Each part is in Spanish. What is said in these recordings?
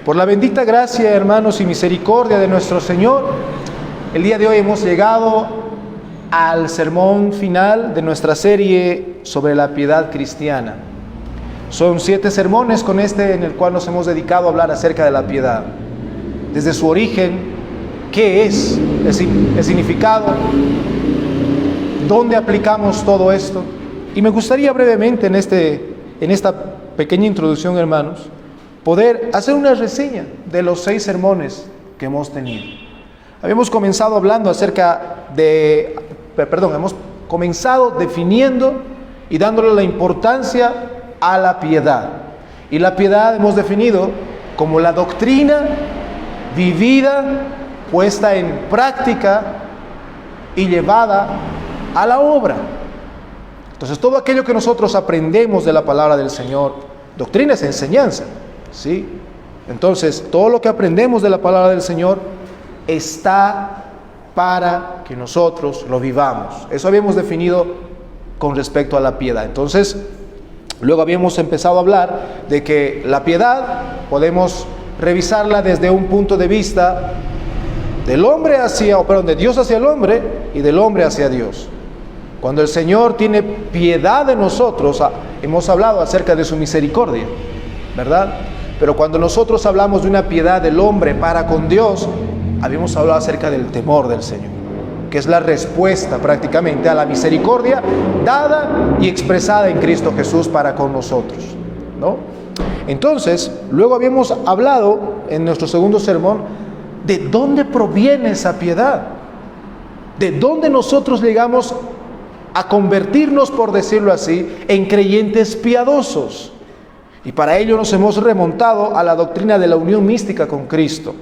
Por la bendita gracia, hermanos, y misericordia de nuestro Señor, el día de hoy hemos llegado al sermón final de nuestra serie sobre la piedad cristiana. Son 7 sermones con este en el cual nos hemos dedicado a hablar acerca de la piedad. Desde su origen, ¿qué es? El significado, ¿dónde aplicamos todo esto? Y me gustaría brevemente en esta pequeña introducción, hermanos, poder hacer una reseña de los 6 sermones que hemos tenido. Habíamos comenzado hablando hemos comenzado definiendo y dándole la importancia a la piedad. Y la piedad hemos definido como la doctrina vivida, puesta en práctica y llevada a la obra. Entonces, todo aquello que nosotros aprendemos de la palabra del Señor, doctrina es enseñanza, ¿sí? Entonces, todo lo que aprendemos de la palabra del Señor está para que nosotros lo vivamos. Eso habíamos definido con respecto a la piedad. Entonces, luego habíamos empezado a hablar de que la piedad podemos revisarla desde un punto de vista de Dios hacia el hombre y del hombre hacia Dios. Cuando el Señor tiene piedad de nosotros, hemos hablado acerca de su misericordia, ¿verdad? Pero cuando nosotros hablamos de una piedad del hombre para con Dios, habíamos hablado acerca del temor del Señor, que es la respuesta prácticamente a la misericordia dada y expresada en Cristo Jesús para con nosotros, ¿no? Entonces, luego habíamos hablado en nuestro segundo sermón de dónde proviene esa piedad, de dónde nosotros llegamos a convertirnos, por decirlo así, en creyentes piadosos. Y para ello nos hemos remontado a la doctrina de la unión mística con Cristo,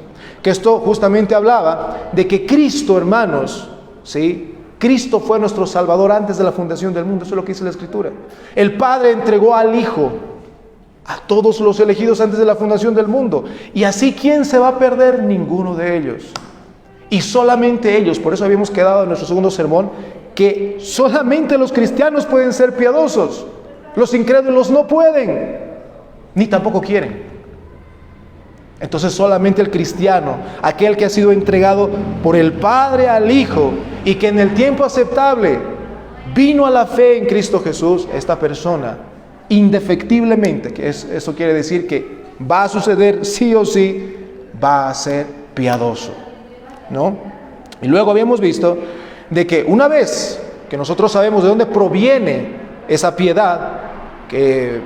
que esto justamente hablaba de que Cristo, hermanos, ¿sí? Cristo fue nuestro Salvador antes de la fundación del mundo. Eso es lo que dice la Escritura. El Padre entregó al Hijo a todos los elegidos antes de la fundación del mundo. Y así, ¿quién se va a perder? Ninguno de ellos. Y solamente ellos. Por eso habíamos quedado en nuestro segundo sermón que solamente los cristianos pueden ser piadosos. Los incrédulos no pueden, ni tampoco quieren. Entonces solamente el cristiano, aquel que ha sido entregado por el Padre al Hijo y que en el tiempo aceptable vino a la fe en Cristo Jesús, esta persona indefectiblemente, eso quiere decir que va a suceder sí o sí, va a ser piadoso, ¿no? Y luego habíamos visto de que una vez que nosotros sabemos de dónde proviene esa piedad, que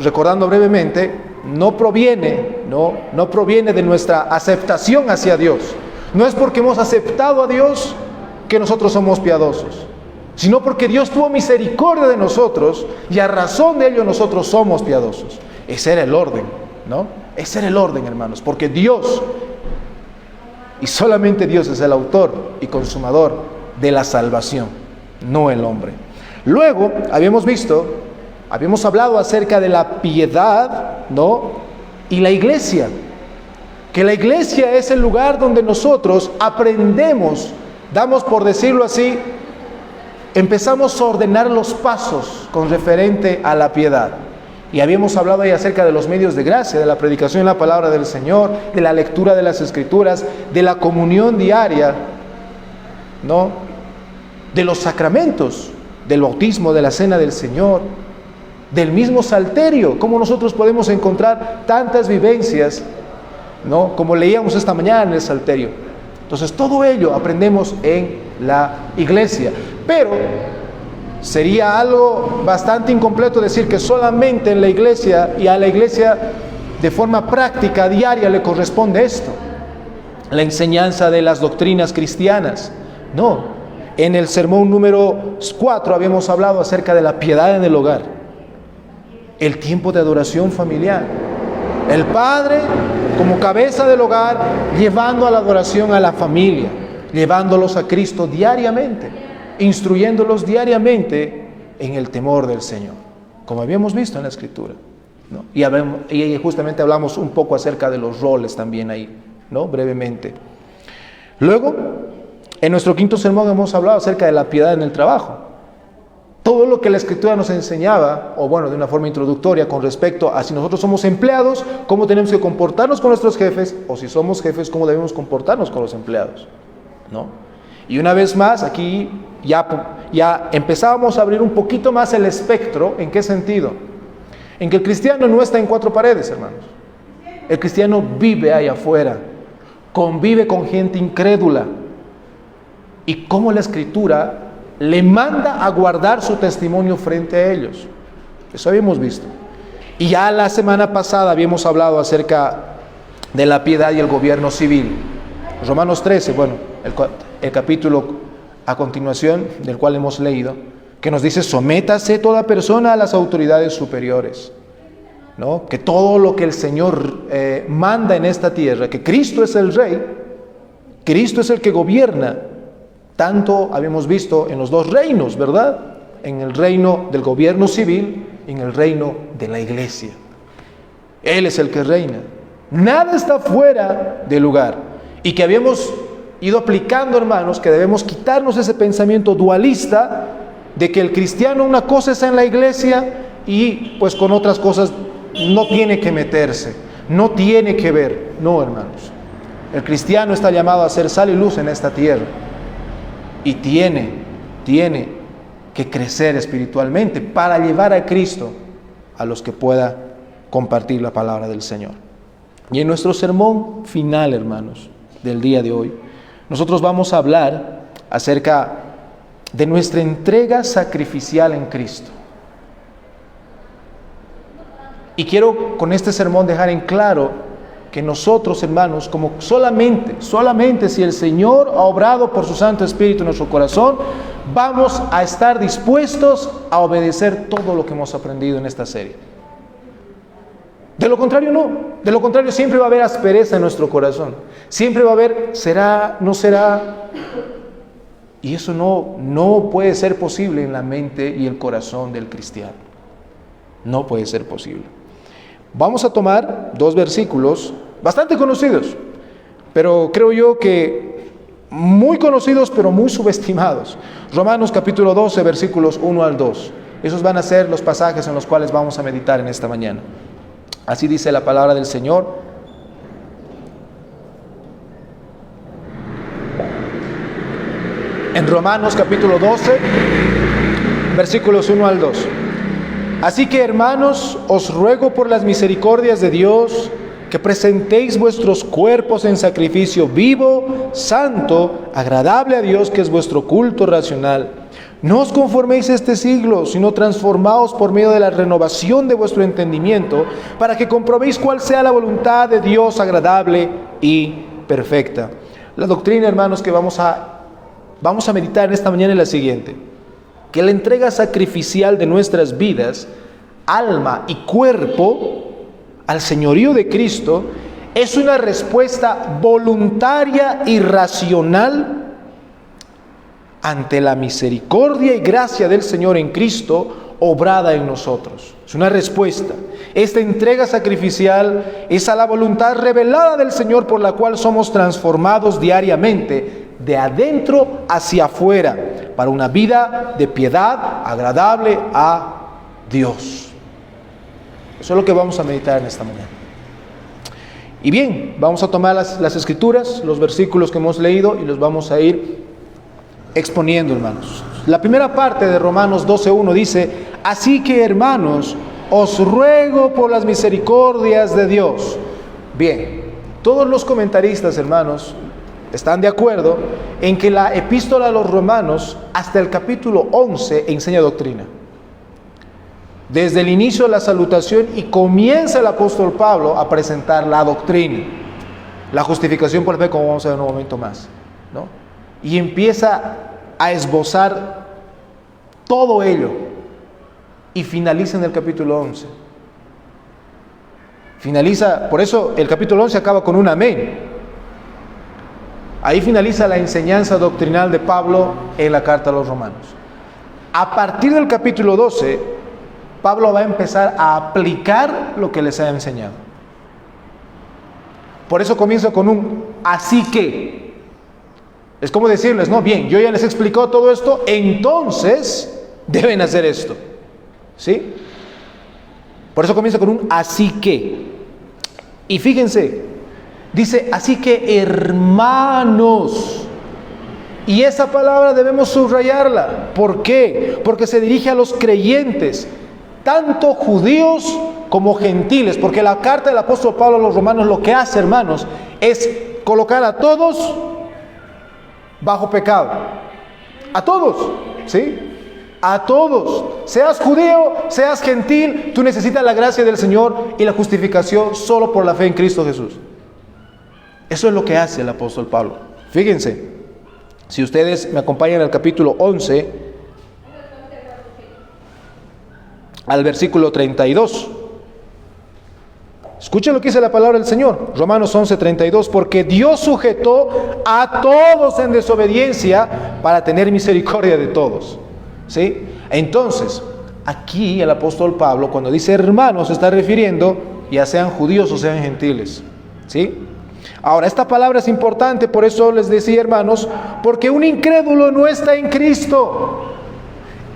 recordando brevemente, no proviene de nuestra aceptación hacia Dios. No es porque hemos aceptado a Dios que nosotros somos piadosos, sino porque Dios tuvo misericordia de nosotros y a razón de ello nosotros somos piadosos. Ese era el orden, ¿no? Ese era el orden, hermanos, porque Dios, y solamente Dios, es el autor y consumador de la salvación, no el hombre. Luego habíamos hablado acerca de la piedad, ¿no? Y la iglesia, que la iglesia es el lugar donde nosotros aprendemos, damos, por decirlo así, empezamos a ordenar los pasos con referente a la piedad. Y habíamos hablado ahí acerca de los medios de gracia, de la predicación de la palabra del Señor, de la lectura de las Escrituras, de la comunión diaria, ¿no? De los sacramentos, del bautismo, de la cena del Señor, del mismo salterio, cómo nosotros podemos encontrar tantas vivencias, ¿no? Como leíamos esta mañana en el salterio. Entonces, todo ello aprendemos en la iglesia. Pero sería algo bastante incompleto decir que solamente en la iglesia y a la iglesia de forma práctica, diaria, le corresponde esto, la enseñanza de las doctrinas cristianas. No, en el sermón número 4 habíamos hablado acerca de la piedad en el hogar, el tiempo de adoración familiar, el padre como cabeza del hogar llevando a la adoración a la familia, llevándolos a Cristo diariamente, instruyéndolos diariamente en el temor del Señor, como habíamos visto en la Escritura, ¿no? Y justamente hablamos un poco acerca de los roles también ahí, ¿no? Brevemente. Luego, en nuestro quinto sermón hemos hablado acerca de la piedad en el trabajo. todo lo que la Escritura nos enseñaba, o bueno, de una forma introductoria con respecto a si nosotros somos empleados, cómo tenemos que comportarnos con nuestros jefes, o si somos jefes, cómo debemos comportarnos con los empleados, ¿no? Y una vez más, aquí ya empezábamos a abrir un poquito más el espectro. ¿En qué sentido? En que el cristiano no está en cuatro paredes, hermanos. El cristiano vive ahí afuera, convive con gente incrédula, y cómo la Escritura le manda a guardar su testimonio frente a ellos. Eso habíamos visto. Y ya la semana pasada habíamos hablado acerca de la piedad y el gobierno civil. Romanos 13, bueno, el capítulo a continuación del cual hemos leído, que nos dice: sométase toda persona a las autoridades superiores, ¿no? Que todo lo que el Señor manda en esta tierra, que Cristo es el Rey, Cristo es el que gobierna. Tanto habíamos visto en los dos reinos, ¿verdad? En el reino del gobierno civil y en el reino de la iglesia. Él es el que reina. Nada está fuera de lugar. Y que habíamos ido aplicando, hermanos, que debemos quitarnos ese pensamiento dualista de que el cristiano una cosa es en la iglesia y pues con otras cosas no tiene que meterse, no tiene que ver. No, hermanos. El cristiano está llamado a ser sal y luz en esta tierra. Y tiene que crecer espiritualmente para llevar a Cristo a los que pueda compartir la palabra del Señor. Y en nuestro sermón final, hermanos, del día de hoy, nosotros vamos a hablar acerca de nuestra entrega sacrificial en Cristo. Y quiero con este sermón dejar en claro que nosotros, hermanos, como solamente si el Señor ha obrado por su Santo Espíritu en nuestro corazón, vamos a estar dispuestos a obedecer todo lo que hemos aprendido en esta serie. De lo contrario, no. De lo contrario, siempre va a haber aspereza en nuestro corazón. Siempre va a haber, será, no será. Y eso no puede ser posible en la mente y el corazón del cristiano. No puede ser posible. Vamos a tomar dos versículos bastante conocidos, pero creo yo que muy conocidos, pero muy subestimados. Romanos capítulo 12, versículos 1 al 2. Esos van a ser los pasajes en los cuales vamos a meditar en esta mañana. Así dice la palabra del Señor. En Romanos capítulo 12, versículos 1 al 2. Así que, hermanos, os ruego por las misericordias de Dios que presentéis vuestros cuerpos en sacrificio vivo, santo, agradable a Dios, que es vuestro culto racional. No os conforméis a este siglo, sino transformaos por medio de la renovación de vuestro entendimiento, para que comprobéis cuál sea la voluntad de Dios agradable y perfecta. La doctrina, hermanos, que vamos a meditar en esta mañana es la siguiente: que la entrega sacrificial de nuestras vidas, alma y cuerpo al señorío de Cristo es una respuesta voluntaria y racional ante la misericordia y gracia del Señor en Cristo obrada en nosotros. Es una respuesta. Esta entrega sacrificial es a la voluntad revelada del Señor, por la cual somos transformados diariamente de adentro hacia afuera para una vida de piedad agradable a Dios. Eso es lo que vamos a meditar en esta mañana. Y bien, vamos a tomar las escrituras, los versículos que hemos leído, y los vamos a ir exponiendo, hermanos. La primera parte de Romanos 12:1 dice: así que, hermanos, os ruego por las misericordias de Dios. Bien, todos los comentaristas, hermanos, están de acuerdo en que la epístola a los Romanos hasta el capítulo 11 enseña doctrina. Desde el inicio de la salutación, y comienza el apóstol Pablo a presentar la doctrina, la justificación por fe, como vamos a ver en un momento más, ¿no? Y empieza a esbozar todo ello y finaliza en el capítulo 11. Finaliza, por eso el capítulo 11 acaba con un amén. Ahí finaliza la enseñanza doctrinal de Pablo en la carta a los Romanos. A partir del capítulo 12, Pablo va a empezar a aplicar lo que les ha enseñado. Por eso comienza con un así que. Es como decirles, no, bien, yo ya les explicó todo esto, entonces deben hacer esto. ¿Sí? Por eso comienza con un así que. Y fíjense, dice así que hermanos. Y esa palabra debemos subrayarla. ¿Por qué? Porque se dirige a los creyentes, tanto judíos como gentiles. Porque la carta del apóstol Pablo a los romanos lo que hace, hermanos, es colocar a todos bajo pecado. A todos, ¿sí? A todos. Seas judío, seas gentil, tú necesitas la gracia del Señor y la justificación solo por la fe en Cristo Jesús. Eso es lo que hace el apóstol Pablo. Fíjense. Si ustedes me acompañan al capítulo 11, al versículo 32. Escuchen lo que dice la palabra del Señor. Romanos 11, 32. Porque Dios sujetó a todos en desobediencia para tener misericordia de todos. ¿Sí? Entonces, aquí el apóstol Pablo, cuando dice hermanos, se está refiriendo ya sean judíos o sean gentiles. ¿Sí? Ahora, esta palabra es importante, por eso les decía, hermanos, porque un incrédulo no está en Cristo.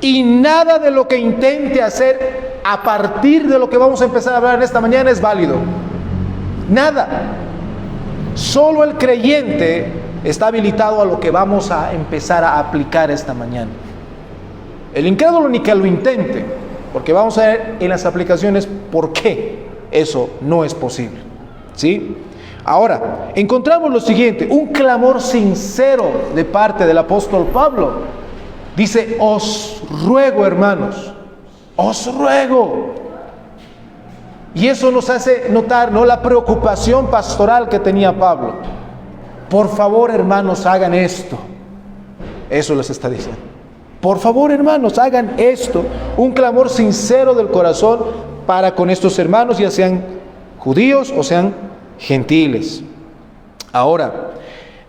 Y nada de lo que intente hacer a partir de lo que vamos a empezar a hablar en esta mañana es válido. Nada. Solo el creyente está habilitado a lo que vamos a empezar a aplicar esta mañana. El incrédulo ni que lo intente, porque vamos a ver en las aplicaciones por qué eso no es posible. ¿Sí? Ahora, encontramos lo siguiente, un clamor sincero de parte del apóstol Pablo. Dice, os ruego, hermanos, os ruego. Y eso nos hace notar, ¿no?, la preocupación pastoral que tenía Pablo. Por favor, hermanos, hagan esto. Eso les está diciendo. Por favor, hermanos, hagan esto. Un clamor sincero del corazón para con estos hermanos, ya sean judíos o sean gentiles. Ahora,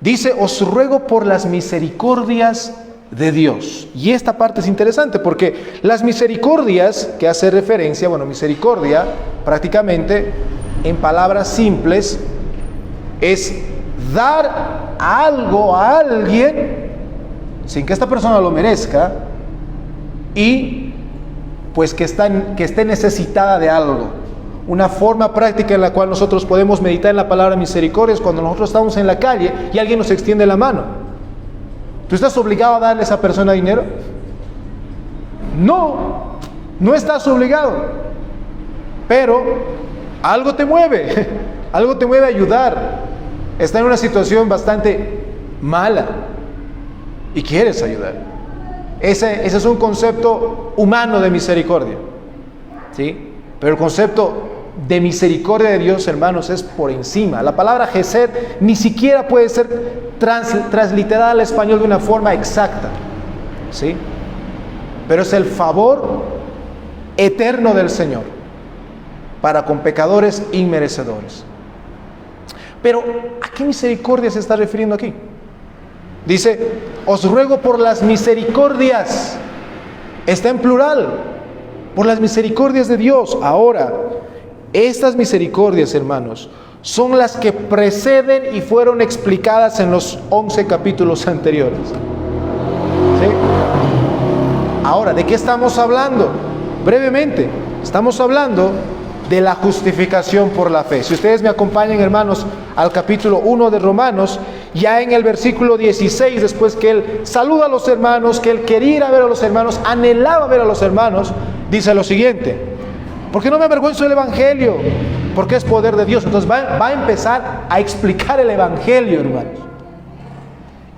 dice, os ruego por las misericordias de Dios. Y esta parte es interesante porque las misericordias que hace referencia, misericordia prácticamente en palabras simples es dar algo a alguien sin que esta persona lo merezca y pues que esté necesitada de algo. Una forma práctica en la cual nosotros podemos meditar en la palabra misericordia es cuando nosotros estamos en la calle y alguien nos extiende la mano. ¿Tú estás obligado a darle a esa persona dinero? No estás obligado. Pero algo te mueve, algo te mueve a ayudar. Está en una situación bastante mala y quieres ayudar. Ese es un concepto humano de misericordia, ¿sí? Pero el concepto de misericordia de Dios, hermanos, es por encima. La palabra Gesed ni siquiera puede ser transliterada al español de una forma exacta, ¿sí? Pero es el favor eterno del Señor para con pecadores inmerecedores. Pero ¿a qué misericordia se está refiriendo aquí? Dice, os ruego por las misericordias. Está en plural. Por las misericordias de Dios. Ahora, estas misericordias, hermanos, son las que preceden y fueron explicadas en los 11 capítulos anteriores. ¿Sí? Ahora, ¿de qué estamos hablando? Brevemente, estamos hablando de la justificación por la fe. Si ustedes me acompañan, hermanos, al capítulo 1 de Romanos, ya en el versículo 16, después que él saluda a los hermanos, que él quería ir a ver a los hermanos, anhelaba ver a los hermanos, dice lo siguiente: porque no me avergüenzo del evangelio, porque es poder de Dios. Entonces va a empezar a explicar el evangelio, hermanos.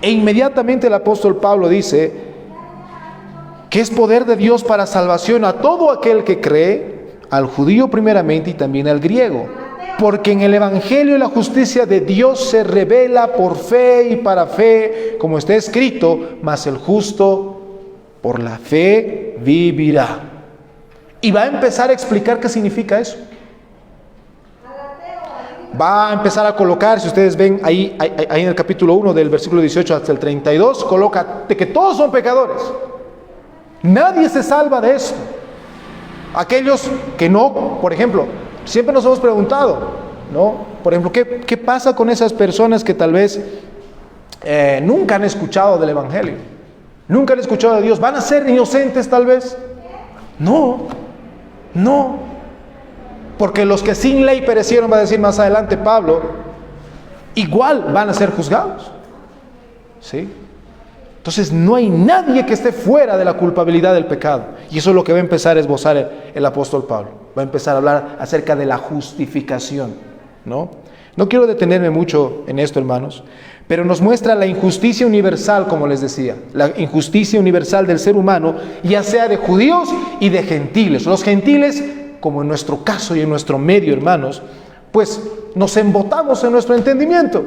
E inmediatamente el apóstol Pablo dice que es poder de Dios para salvación a todo aquel que cree, al judío primeramente y también al griego. Porque en el evangelio la justicia de Dios se revela por fe y para fe, como está escrito, mas el justo por la fe vivirá. Y va a empezar a explicar qué significa eso. Va a empezar a colocar, si ustedes ven ahí en el capítulo 1 del versículo 18 hasta el 32, coloca de que todos son pecadores. Nadie se salva de esto. Aquellos que no, por ejemplo, siempre nos hemos preguntado, ¿no? Por ejemplo, ¿qué pasa con esas personas que tal vez nunca han escuchado del evangelio? Nunca han escuchado de Dios. ¿Van a ser inocentes tal vez? No, no. Porque los que sin ley perecieron, va a decir más adelante Pablo, igual van a ser juzgados. ¿Sí? Entonces no hay nadie que esté fuera de la culpabilidad del pecado. Y eso es lo que va a empezar a esbozar el apóstol Pablo. Va a empezar a hablar acerca de la justificación, ¿no? No quiero detenerme mucho en esto, hermanos, pero nos muestra la injusticia universal, como les decía, la injusticia universal del ser humano, ya sea de judíos y de gentiles. Los gentiles, como en nuestro caso y en nuestro medio, hermanos, pues nos embotamos en nuestro entendimiento.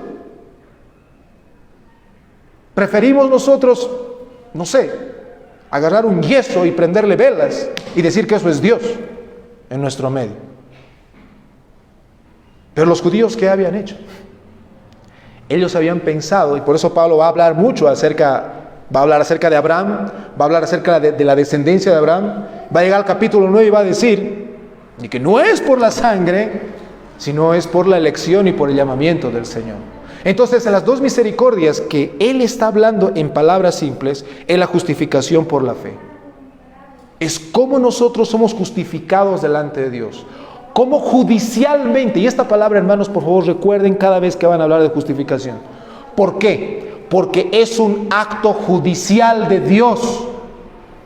Preferimos nosotros, no sé, agarrar un yeso y prenderle velas y decir que eso es Dios en nuestro medio. Pero los judíos, ¿qué habían hecho? Ellos habían pensado, y por eso Pablo va a hablar mucho acerca de Abraham, va a hablar acerca de la descendencia de Abraham, va a llegar al capítulo 9 y va a decir que no es por la sangre, sino es por la elección y por el llamamiento del Señor. Entonces, en las dos misericordias que él está hablando en palabras simples, es la justificación por la fe. Es cómo nosotros somos justificados delante de Dios. Cómo judicialmente, y esta palabra, hermanos, por favor, recuerden cada vez que van a hablar de justificación. ¿Por qué? Porque es un acto judicial de Dios.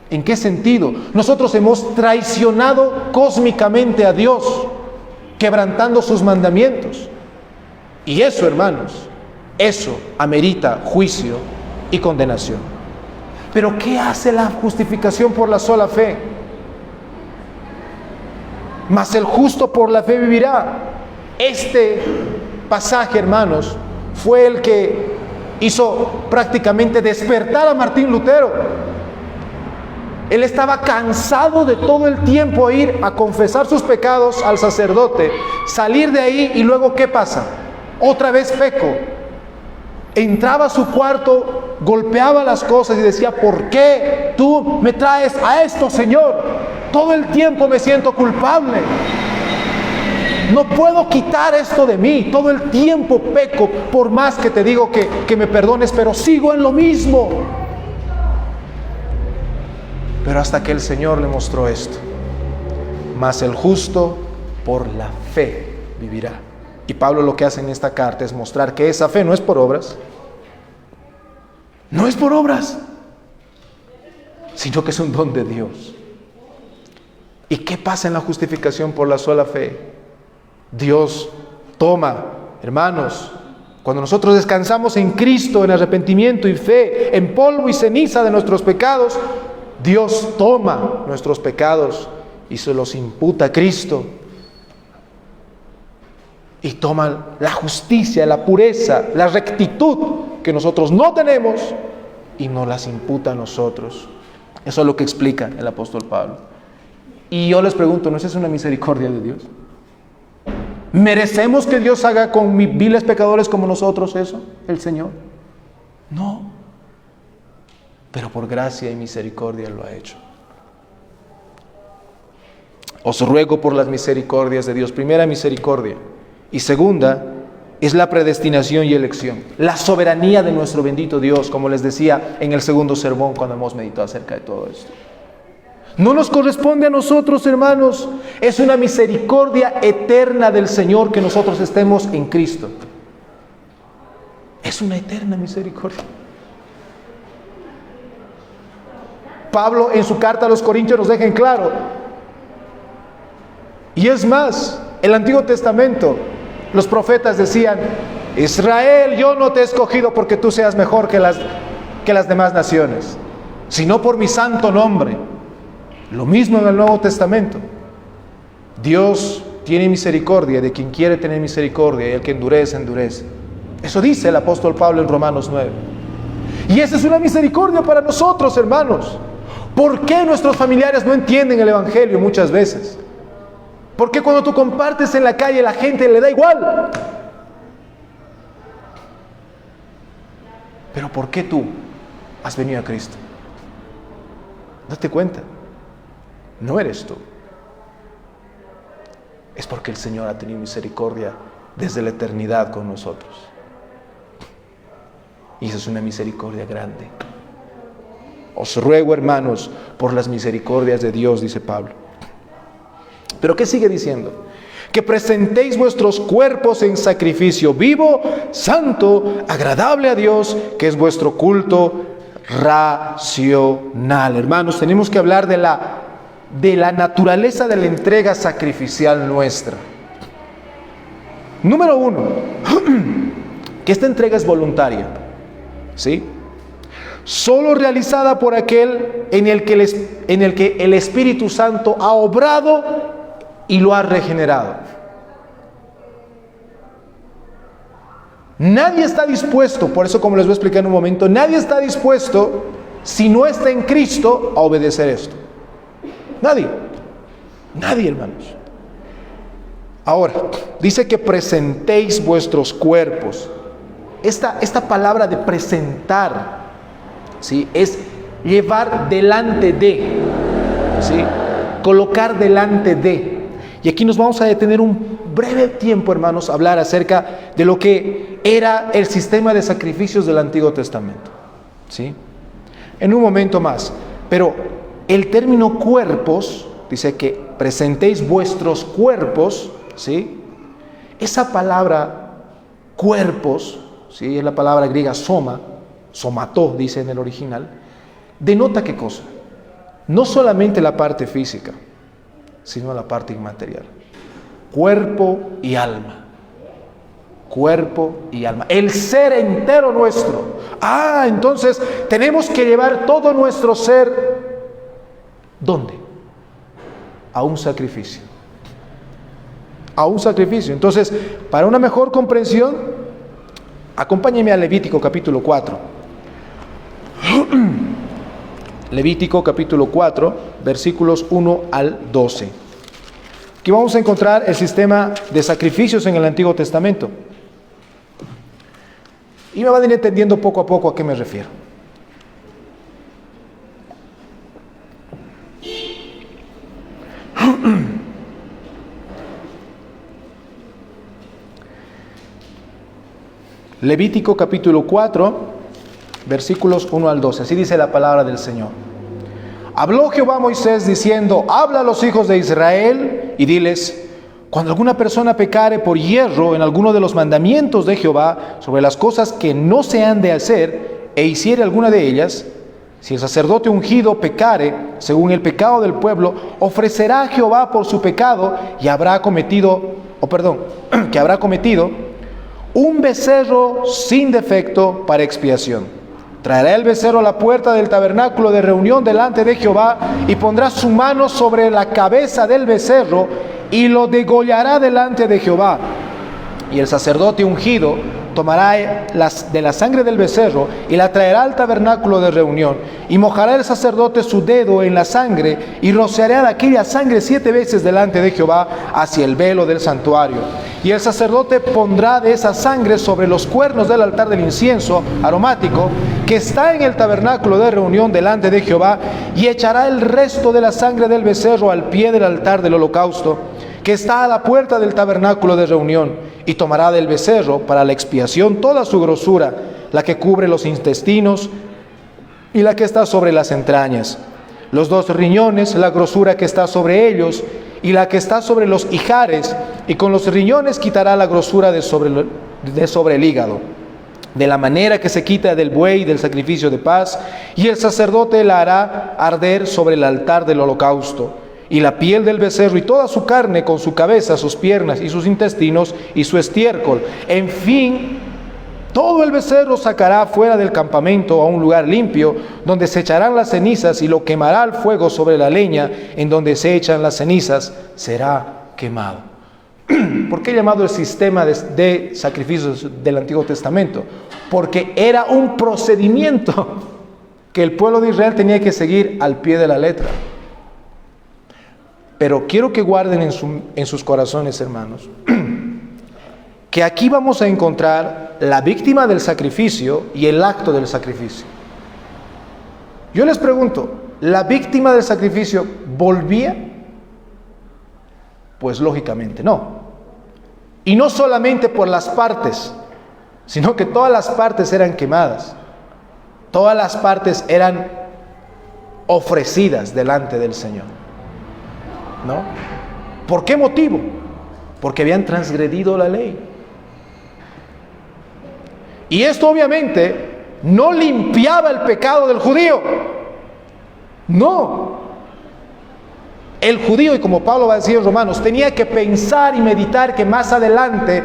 ¿En qué sentido? Nosotros hemos traicionado cósmicamente a Dios, quebrantando sus mandamientos. Y eso, hermanos, eso amerita juicio y condenación. Pero ¿qué hace la justificación por la sola fe? Mas el justo por la fe vivirá. Este pasaje, hermanos, fue el que hizo prácticamente despertar a Martín Lutero. Él estaba cansado de todo el tiempo ir a confesar sus pecados al sacerdote, salir de ahí y luego ¿qué pasa? Otra vez peco. Entraba a su cuarto, golpeaba las cosas y decía: ¿por qué tú me traes a esto, Señor? Todo el tiempo me siento culpable. No puedo quitar esto de mí. Todo el tiempo peco, por más que te digo que me perdones, pero sigo en lo mismo. Pero hasta que el Señor le mostró esto: mas el justo por la fe vivirá. Y Pablo lo que hace en esta carta es mostrar que esa fe no es por obras. No es por obras, sino que es un don de Dios. ¿Y qué pasa en la justificación por la sola fe? Dios toma, hermanos, cuando nosotros descansamos en Cristo, en arrepentimiento y fe, en polvo y ceniza de nuestros pecados, Dios toma nuestros pecados y se los imputa a Cristo. Y toma la justicia, la pureza, la rectitud que nosotros no tenemos y nos las imputa a nosotros. Eso es lo que explica el apóstol Pablo. Y yo les pregunto, ¿no es eso una misericordia de Dios? ¿Merecemos que Dios haga con viles pecadores como nosotros eso, el Señor? No. Pero por gracia y misericordia lo ha hecho. Os ruego por las misericordias de Dios. Primera, misericordia. Y segunda, es la predestinación y elección. La soberanía de nuestro bendito Dios, como les decía en el segundo sermón cuando hemos meditado acerca de todo esto. No nos corresponde a nosotros, hermanos. Es una misericordia eterna del Señor que nosotros estemos en Cristo. Es una eterna misericordia. Pablo en su carta a los Corintios nos deja en claro. Y es más, el Antiguo Testamento, los profetas decían: Israel, yo no te he escogido porque tú seas mejor que las demás naciones, sino por mi santo nombre. Lo mismo en el Nuevo Testamento. Dios tiene misericordia de quien quiere tener misericordia, y el que endurece, endurece. Eso dice el apóstol Pablo en Romanos 9. Y esa es una misericordia para nosotros, hermanos. ¿Por qué nuestros familiares no entienden el Evangelio muchas veces? ¿Por qué cuando tú compartes en la calle la gente le da igual? Pero ¿por qué tú has venido a Cristo? Date cuenta. No eres tú. Es porque el Señor ha tenido misericordia desde la eternidad con nosotros. Y esa es una misericordia grande. Os ruego, hermanos, por las misericordias de Dios, dice Pablo. ¿Pero qué sigue diciendo? Que presentéis vuestros cuerpos en sacrificio vivo, santo, agradable a Dios, que es vuestro culto racional. Hermanos, tenemos que hablar de la naturaleza de la entrega sacrificial nuestra. Número 1, que esta entrega es voluntaria, ¿sí? Solo realizada por aquel en el que el Espíritu Santo ha obrado y lo ha regenerado. Nadie está dispuesto, por eso como les voy a explicar en un momento, nadie está dispuesto, si no está en Cristo, a obedecer esto. Nadie, hermanos. Ahora, dice que presentéis vuestros cuerpos. Esta palabra de presentar, ¿sí?, es llevar delante de, ¿sí?, colocar delante de. Y aquí nos vamos a detener un breve tiempo, hermanos, a hablar acerca de lo que era el sistema de sacrificios del Antiguo Testamento, ¿sí? En un momento más. Pero el término cuerpos, dice que presentéis vuestros cuerpos, ¿sí? Esa palabra cuerpos, ¿sí?, es la palabra griega soma, somató, dice en el original, denota ¿qué cosa? No solamente la parte física, sino la parte inmaterial. Cuerpo y alma. Cuerpo y alma. El ser entero nuestro. Entonces tenemos que llevar todo nuestro ser. ¿Dónde? A un sacrificio. A un sacrificio. Entonces, para una mejor comprensión, acompáñenme a Levítico capítulo 4. Levítico capítulo 4, versículos 1 al 12. Aquí vamos a encontrar el sistema de sacrificios en el Antiguo Testamento. Y me van a ir entendiendo poco a poco a qué me refiero. Levítico capítulo 4, versículos 1 al 12. Así dice la palabra del Señor. Habló Jehová a Moisés diciendo: habla a los hijos de Israel y diles: cuando alguna persona pecare por hierro en alguno de los mandamientos de Jehová sobre las cosas que no se han de hacer, e hiciere alguna de ellas, si el sacerdote ungido pecare según el pecado del pueblo, ofrecerá a Jehová por su pecado que habrá cometido un becerro sin defecto para expiación. Traerá el becerro a la puerta del tabernáculo de reunión delante de Jehová y pondrá su mano sobre la cabeza del becerro y lo degollará delante de Jehová. Y el sacerdote ungido tomará de la sangre del becerro y la traerá al tabernáculo de reunión, y mojará el sacerdote su dedo en la sangre y rociará de aquella sangre 7 veces delante de Jehová hacia el velo del santuario. Y el sacerdote pondrá de esa sangre sobre los cuernos del altar del incienso aromático que está en el tabernáculo de reunión delante de Jehová, y echará el resto de la sangre del becerro al pie del altar del holocausto que está a la puerta del tabernáculo de reunión, y tomará del becerro para la expiación toda su grosura, la que cubre los intestinos y la que está sobre las entrañas, los 2 riñones, la grosura que está sobre ellos y la que está sobre los ijares, y con los riñones quitará la grosura de sobre el hígado, de la manera que se quita del buey del sacrificio de paz, y el sacerdote la hará arder sobre el altar del holocausto. Y la piel del becerro y toda su carne, con su cabeza, sus piernas y sus intestinos y su estiércol, en fin, todo el becerro sacará fuera del campamento a un lugar limpio, donde se echarán las cenizas, y lo quemará al fuego sobre la leña en donde se echan las cenizas, será quemado. ¿Por qué he llamado el sistema de sacrificios del Antiguo Testamento? Porque era un procedimiento que el pueblo de Israel tenía que seguir al pie de la letra. Pero quiero que guarden en sus corazones, hermanos, que aquí vamos a encontrar la víctima del sacrificio y el acto del sacrificio. Yo les pregunto, ¿la víctima del sacrificio volvía? Pues lógicamente no. Y no solamente por las partes, sino que todas las partes eran quemadas. Todas las partes eran ofrecidas delante del Señor. ¿No? ¿Por qué motivo? Porque habían transgredido la ley. Y esto obviamente no limpiaba el pecado del judío. No. El judío, y como Pablo va a decir en Romanos, tenía que pensar y meditar que más adelante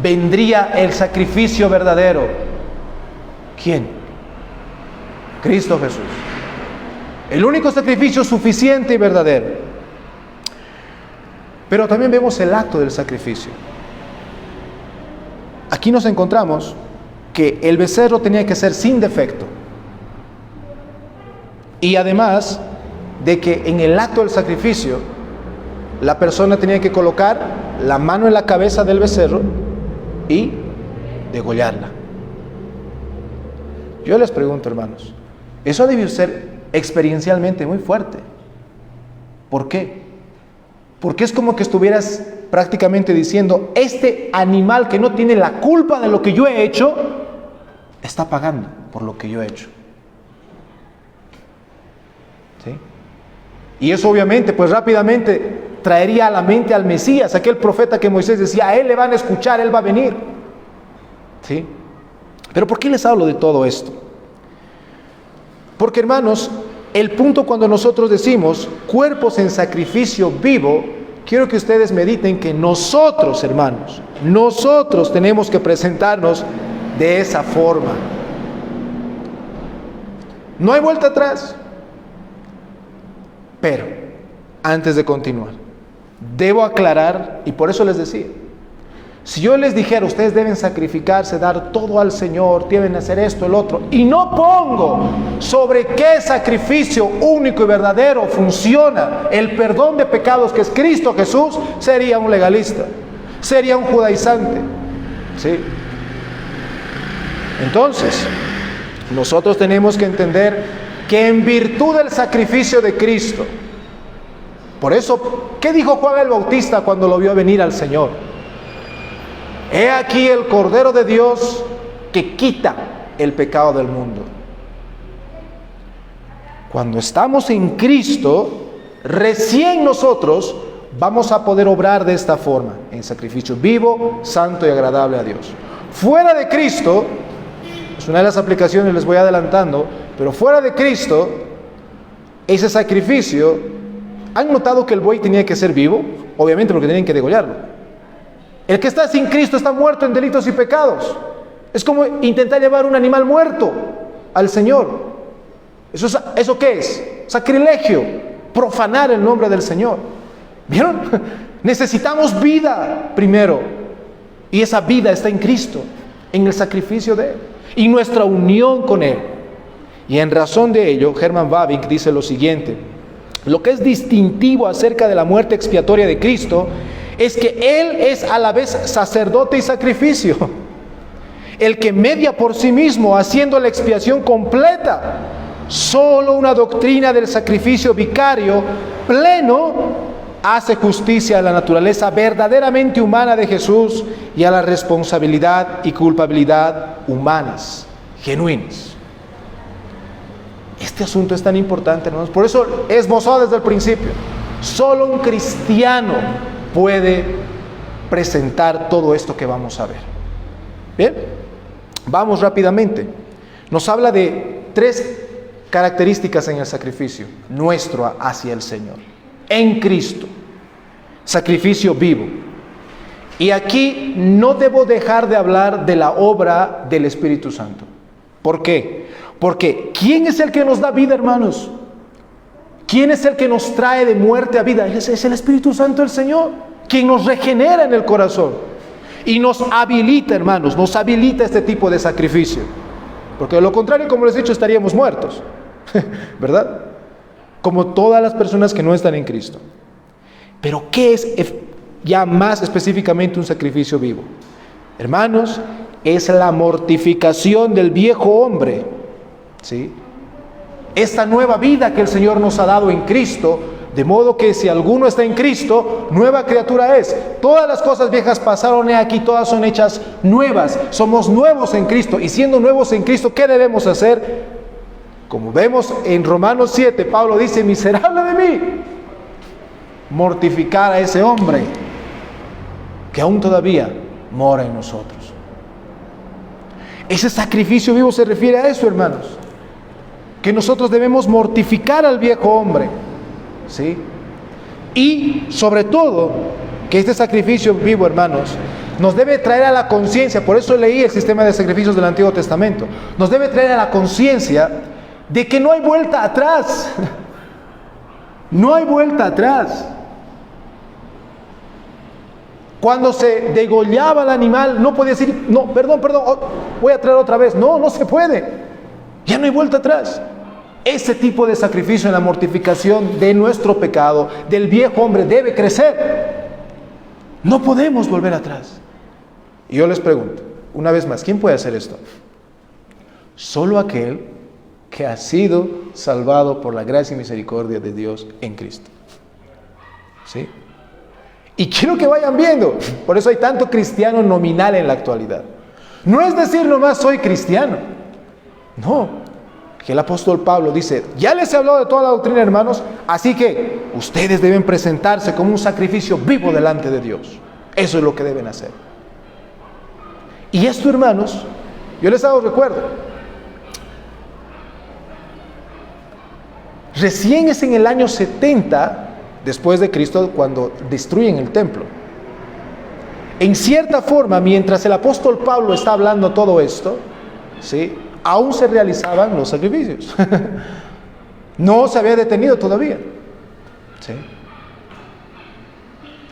vendría el sacrificio verdadero. ¿Quién? Cristo Jesús. El único sacrificio suficiente y verdadero. Pero también vemos el acto del sacrificio. Aquí nos encontramos que el becerro tenía que ser sin defecto. Y además de que en el acto del sacrificio, la persona tenía que colocar la mano en la cabeza del becerro y degollarla. Yo les pregunto, hermanos, eso debió ser experiencialmente muy fuerte. ¿Por qué? Porque es como que estuvieras prácticamente diciendo, este animal que no tiene la culpa de lo que yo he hecho, está pagando por lo que yo he hecho. ¿Sí? Y eso obviamente, pues rápidamente traería a la mente al Mesías, aquel profeta que Moisés decía, a él le van a escuchar, él va a venir. ¿Sí? Pero ¿por qué les hablo de todo esto? Porque, hermanos, el punto cuando nosotros decimos cuerpos en sacrificio vivo, quiero que ustedes mediten que nosotros, hermanos, nosotros tenemos que presentarnos de esa forma. No hay vuelta atrás. Pero, antes de continuar, debo aclarar, y por eso les decía, si yo les dijera, ustedes deben sacrificarse, dar todo al Señor, deben hacer esto, el otro, y no pongo sobre qué sacrificio único y verdadero funciona el perdón de pecados que es Cristo Jesús, sería un legalista, sería un judaizante. ¿Sí? Entonces, nosotros tenemos que entender que en virtud del sacrificio de Cristo, por eso, ¿qué dijo Juan el Bautista cuando lo vio venir al Señor? He aquí el Cordero de Dios que quita el pecado del mundo. Cuando estamos en Cristo, recién nosotros vamos a poder obrar de esta forma, en sacrificio vivo, santo y agradable a Dios. Fuera de Cristo, es una de las aplicaciones, les voy adelantando, pero fuera de Cristo, ese sacrificio, ¿han notado que el buey tenía que ser vivo? Obviamente porque tenían que degollarlo. El que está sin Cristo está muerto en delitos y pecados. Es como intentar llevar un animal muerto al Señor. ¿Eso qué es? Sacrilegio, profanar el nombre del Señor. ¿Vieron? Necesitamos vida primero. Y esa vida está en Cristo, en el sacrificio de Él y nuestra unión con Él. Y en razón de ello, Herman Bavinck dice lo siguiente: lo que es distintivo acerca de la muerte expiatoria de Cristo es que Él es a la vez sacerdote y sacrificio, el que media por sí mismo, haciendo la expiación completa. Solo una doctrina del sacrificio vicario pleno hace justicia a la naturaleza verdaderamente humana de Jesús y a la responsabilidad y culpabilidad humanas, genuinas. Este asunto es tan importante, hermanos. Por eso esbozado desde el principio. Solo un cristiano puede presentar todo esto que vamos a ver. Bien, vamos rápidamente. Nos habla de 3 características en el sacrificio nuestro hacia el Señor. En Cristo, sacrificio vivo. Y aquí no debo dejar de hablar de la obra del Espíritu Santo. ¿Por qué? Porque ¿quién es el que nos da vida, hermanos? ¿Quién es el que nos trae de muerte a vida? Es el Espíritu Santo del Señor, quien nos regenera en el corazón y nos habilita, hermanos, nos habilita este tipo de sacrificio. Porque de lo contrario, como les he dicho, estaríamos muertos, ¿verdad? Como todas las personas que no están en Cristo. Pero ¿qué es ya más específicamente un sacrificio vivo? Hermanos, es la mortificación del viejo hombre, ¿sí? Esta nueva vida que el Señor nos ha dado en Cristo, de modo que si alguno está en Cristo, nueva criatura es. Todas las cosas viejas pasaron, he aquí, todas son hechas nuevas. Somos nuevos en Cristo, y siendo nuevos en Cristo, ¿qué debemos hacer? Como vemos en Romanos 7, Pablo dice, miserable de mí, mortificar a ese hombre que aún todavía mora en nosotros. Ese sacrificio vivo se refiere a eso, hermanos, que nosotros debemos mortificar al viejo hombre, ¿sí? Y sobre todo, que este sacrificio vivo, hermanos, nos debe traer a la conciencia, por eso leí el sistema de sacrificios del Antiguo Testamento, nos debe traer a la conciencia de que no hay vuelta atrás. No hay vuelta atrás. Cuando se degollaba el animal, no podía decir, no, perdón, voy a traer otra vez. No, no se puede. Ya no hay vuelta atrás. Ese tipo de sacrificio en la mortificación de nuestro pecado, del viejo hombre, debe crecer. No podemos volver atrás. Y yo les pregunto, una vez más, ¿quién puede hacer esto? Solo aquel que ha sido salvado por la gracia y misericordia de Dios en Cristo. ¿Sí? Y quiero que vayan viendo, por eso hay tanto cristiano nominal en la actualidad. No es decir nomás soy cristiano. No, que el apóstol Pablo dice, ya les he hablado de toda la doctrina, hermanos, así que ustedes deben presentarse como un sacrificio vivo delante de Dios. Eso es lo que deben hacer. Y esto, hermanos, yo les hago recuerdo. Recién es en el año 70 después de Cristo cuando destruyen el templo. En cierta forma, mientras el apóstol Pablo está hablando todo esto, ¿sí?, aún se realizaban los sacrificios. No se había detenido todavía. ¿Sí?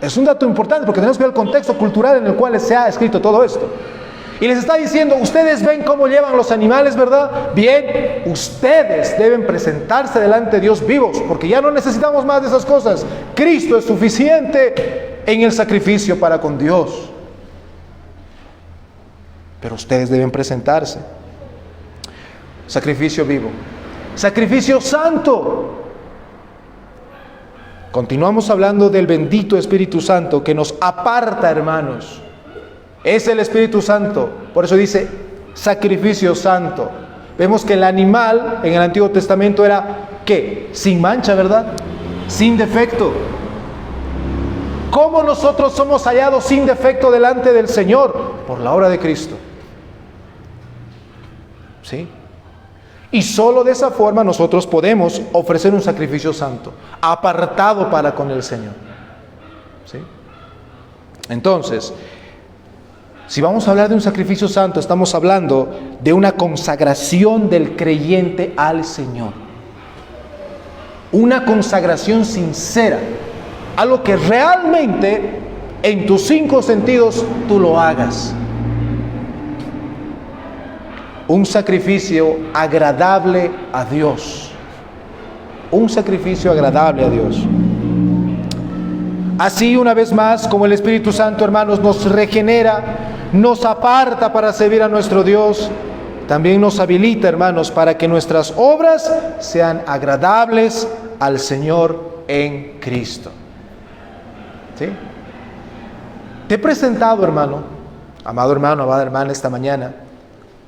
Es un dato importante porque tenemos que ver el contexto cultural en el cual se ha escrito todo esto. Y les está diciendo, ustedes ven cómo llevan los animales, ¿verdad? Bien, ustedes deben presentarse delante de Dios vivos, porque ya no necesitamos más de esas cosas. Cristo es suficiente en el sacrificio para con Dios. Pero ustedes deben presentarse. Sacrificio vivo. Sacrificio santo. Continuamos hablando del bendito Espíritu Santo que nos aparta, hermanos. Es el Espíritu Santo, por eso dice sacrificio santo. Vemos que el animal en el Antiguo Testamento era, ¿qué? Sin mancha, ¿verdad? Sin defecto. ¿Cómo nosotros somos hallados sin defecto delante del Señor? Por la obra de Cristo. ¿Sí? Y solo de esa forma nosotros podemos ofrecer un sacrificio santo, apartado para con el Señor. ¿Sí? Entonces, si vamos a hablar de un sacrificio santo, estamos hablando de una consagración del creyente al Señor. Una consagración sincera. Algo que realmente en tus 5 sentidos tú lo hagas. Un sacrificio agradable a Dios. Un sacrificio agradable a Dios. Así, una vez más, como el Espíritu Santo, hermanos, nos regenera, nos aparta para servir a nuestro Dios, también nos habilita, hermanos, para que nuestras obras sean agradables al Señor en Cristo. ¿Sí? Te he presentado, hermano, amado hermano, amada hermana, esta mañana,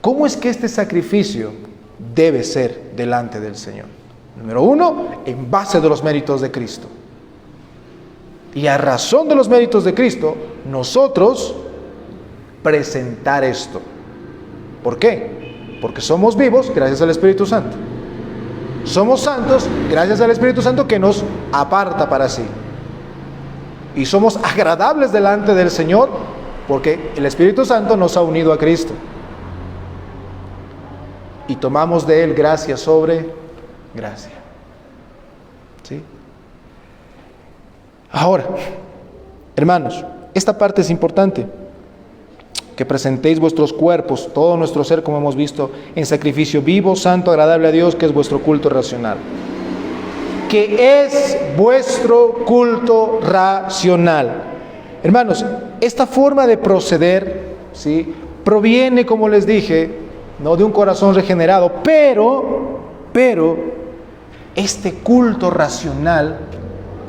cómo es que este sacrificio debe ser delante del Señor. Número 1, en base de los méritos de Cristo. Y a razón de los méritos de Cristo, nosotros presentar esto. ¿Por qué? Porque somos vivos gracias al Espíritu Santo. Somos santos gracias al Espíritu Santo que nos aparta para sí. Y somos agradables delante del Señor porque el Espíritu Santo nos ha unido a Cristo. Y tomamos de Él gracia sobre gracia. ¿Sí? Ahora, hermanos, esta parte es importante. Que presentéis vuestros cuerpos, todo nuestro ser, como hemos visto, en sacrificio vivo, santo, agradable a Dios, que es vuestro culto racional. Que es vuestro culto racional. Hermanos, esta forma de proceder, ¿sí?, proviene, como les dije, no de un corazón regenerado, pero este culto racional,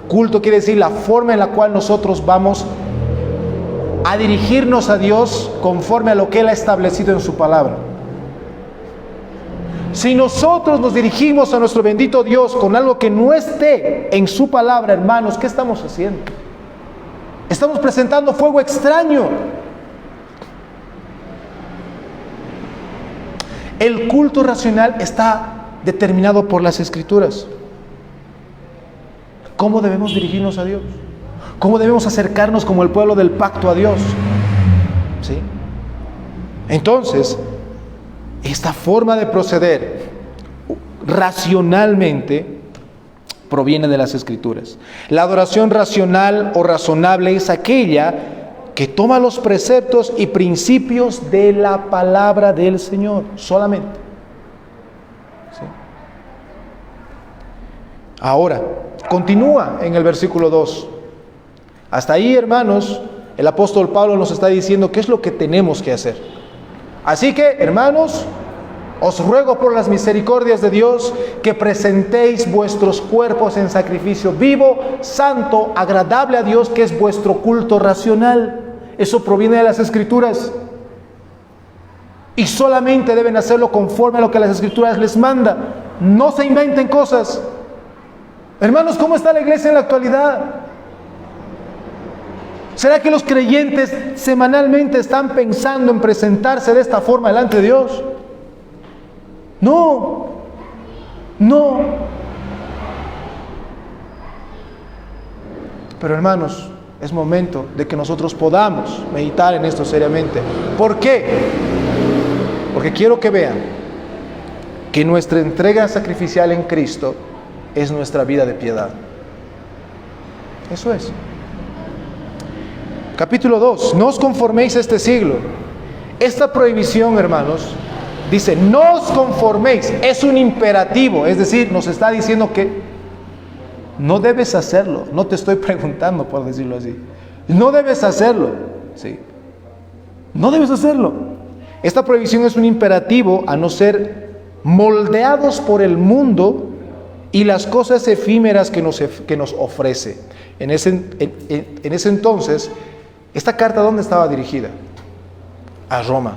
culto quiere decir la forma en la cual nosotros vamos a dirigirnos a Dios conforme a lo que Él ha establecido en su palabra. Si nosotros nos dirigimos a nuestro bendito Dios con algo que no esté en su palabra, hermanos, ¿qué estamos haciendo? Estamos presentando fuego extraño. El culto racional está determinado por las Escrituras. ¿Cómo debemos dirigirnos a Dios? ¿Cómo debemos acercarnos como el pueblo del pacto a Dios? ¿Sí? Entonces, esta forma de proceder racionalmente proviene de las Escrituras. La adoración racional o razonable es aquella que toma los preceptos y principios de la palabra del Señor, solamente. ¿Sí? Ahora, continúa en el versículo 2. Hasta ahí, hermanos, el apóstol Pablo nos está diciendo qué es lo que tenemos que hacer. Así que, hermanos, os ruego por las misericordias de Dios que presentéis vuestros cuerpos en sacrificio vivo, santo, agradable a Dios, que es vuestro culto racional. Eso proviene de las Escrituras. Y solamente deben hacerlo conforme a lo que las Escrituras les manda. No se inventen cosas. Hermanos, ¿cómo está la iglesia en la actualidad? ¿Será que los creyentes semanalmente están pensando en presentarse de esta forma delante de Dios? No. Pero hermanos, es momento de que nosotros podamos meditar en esto seriamente. ¿Por qué? Porque quiero que vean que nuestra entrega sacrificial en Cristo es nuestra vida de piedad. Eso es. Capítulo 2. No os conforméis a este siglo. Esta prohibición, hermanos, dice, no os conforméis. Es un imperativo. Es decir, nos está diciendo que no debes hacerlo. No te estoy preguntando, por decirlo así. No debes hacerlo. ¿Sí? No debes hacerlo. Esta prohibición es un imperativo a no ser moldeados por el mundo y las cosas efímeras que nos ofrece. En ese entonces, esta carta, ¿dónde estaba dirigida? A Roma,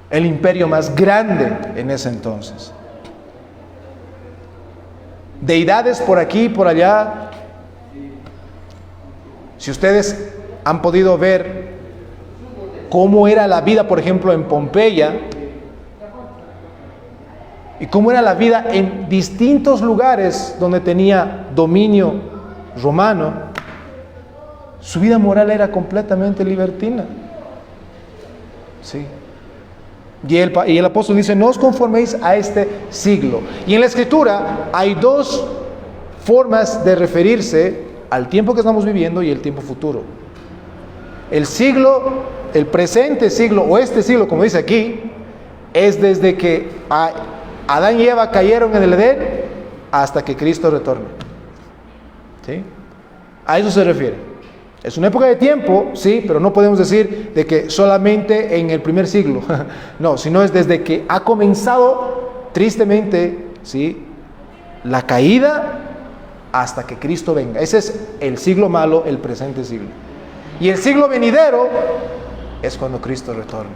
el imperio más grande en ese entonces. Deidades por aquí y por allá. Si ustedes han podido ver cómo era la vida, por ejemplo, en Pompeya, y cómo era la vida en distintos lugares donde tenía dominio romano, su vida moral era completamente libertina. Sí. Y el apóstol dice, no os conforméis a este siglo. Y en la Escritura hay dos formas de referirse al tiempo que estamos viviendo y el tiempo futuro. El siglo, el presente siglo, o este siglo, como dice aquí, es desde que Adán y Eva cayeron en el Edén hasta que Cristo retorne. ¿Sí? A eso se refiere. Es una época de tiempo, sí, pero no podemos decir de que solamente en el primer siglo. No, sino es desde que ha comenzado, tristemente, sí, la caída hasta que Cristo venga. Ese es el siglo malo, el presente siglo. Y el siglo venidero es cuando Cristo retorne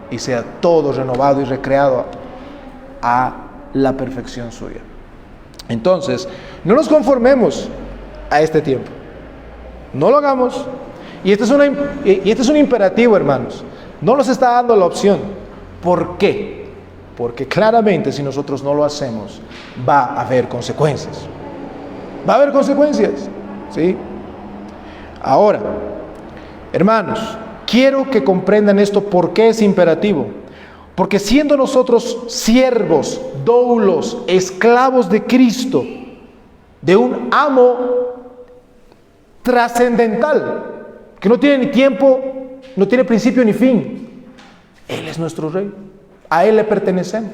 y sea todo renovado y recreado a la perfección suya. Entonces, no nos conformemos a este tiempo. No lo hagamos. Y este es un imperativo, hermanos. No nos está dando la opción. ¿Por qué? Porque claramente si nosotros no lo hacemos, va a haber consecuencias. Va a haber consecuencias. ¿Sí? Ahora, hermanos, quiero que comprendan esto. ¿Por qué es imperativo? Porque siendo nosotros siervos, doulos, esclavos de Cristo, de un amo trascendental, que no tiene ni tiempo, no tiene principio ni fin. Él es nuestro Rey. A Él le pertenecemos.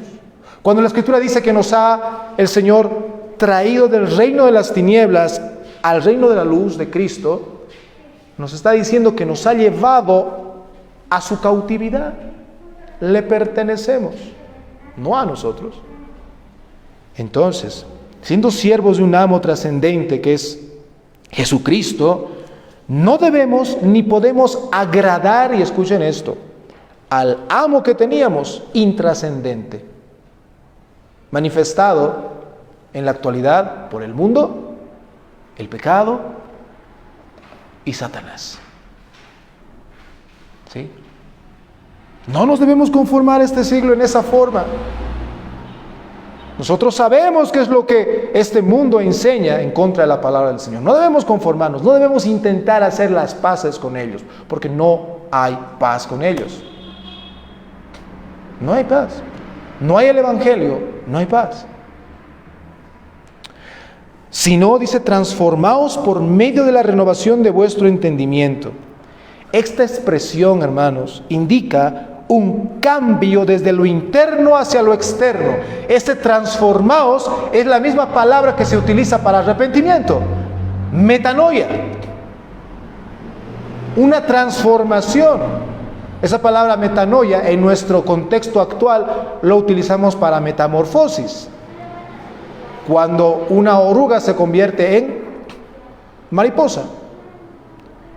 Cuando la Escritura dice que nos ha el Señor traído del reino de las tinieblas al reino de la luz de Cristo, nos está diciendo que nos ha llevado a su cautividad. Le pertenecemos, no a nosotros. Entonces, siendo siervos de un amo trascendente que es Jesucristo, no debemos ni podemos agradar, y escuchen esto, al amo que teníamos intrascendente. manifestado en la actualidad por el mundo, el pecado y Satanás. ¿Sí? No nos debemos conformar a este siglo en esa forma. Nosotros sabemos qué es lo que este mundo enseña en contra de la palabra del Señor. No debemos conformarnos, no debemos intentar hacer las paces con ellos, porque no hay paz con ellos. No hay paz. No hay el Evangelio, no hay paz. Sino, dice, transformaos por medio de la renovación de vuestro entendimiento. Esta expresión, hermanos, indica un cambio desde lo interno hacia lo externo. Este transformaos es la misma palabra que se utiliza para arrepentimiento. Metanoia. Una transformación. Esa palabra metanoia en nuestro contexto actual lo utilizamos para metamorfosis. Cuando una oruga se convierte en mariposa.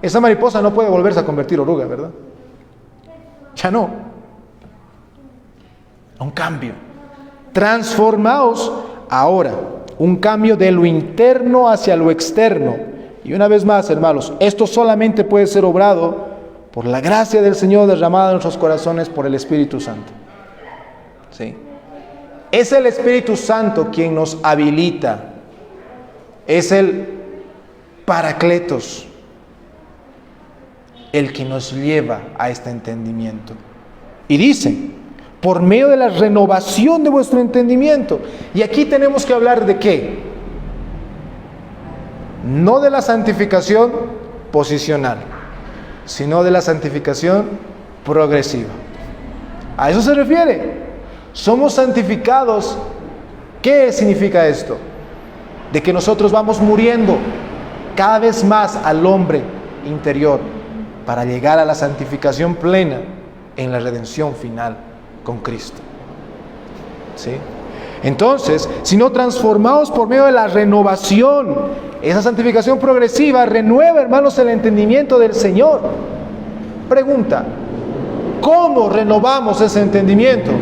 Esa mariposa no puede volverse a convertir oruga, ¿verdad? Ya no. Un cambio. Transformaos ahora. Un cambio de lo interno hacia lo externo. Y una vez más, hermanos, esto solamente puede ser obrado por la gracia del Señor derramada en nuestros corazones por el Espíritu Santo. ¿Sí? Es el Espíritu Santo quien nos habilita. Es el Paracletos el que nos lleva a este entendimiento. Y dice, por medio de la renovación de vuestro entendimiento. Y aquí tenemos que hablar de ¿qué? No de la santificación posicional, sino de la santificación progresiva. A eso se refiere. Somos santificados. ¿Qué significa esto? De que nosotros vamos muriendo cada vez más al hombre interior para llegar a la santificación plena en la redención final con Cristo. ¿Sí? Entonces, si no transformados por medio de la renovación, esa santificación progresiva renueva, hermanos, el entendimiento del Señor. Pregunta, ¿cómo renovamos ese entendimiento?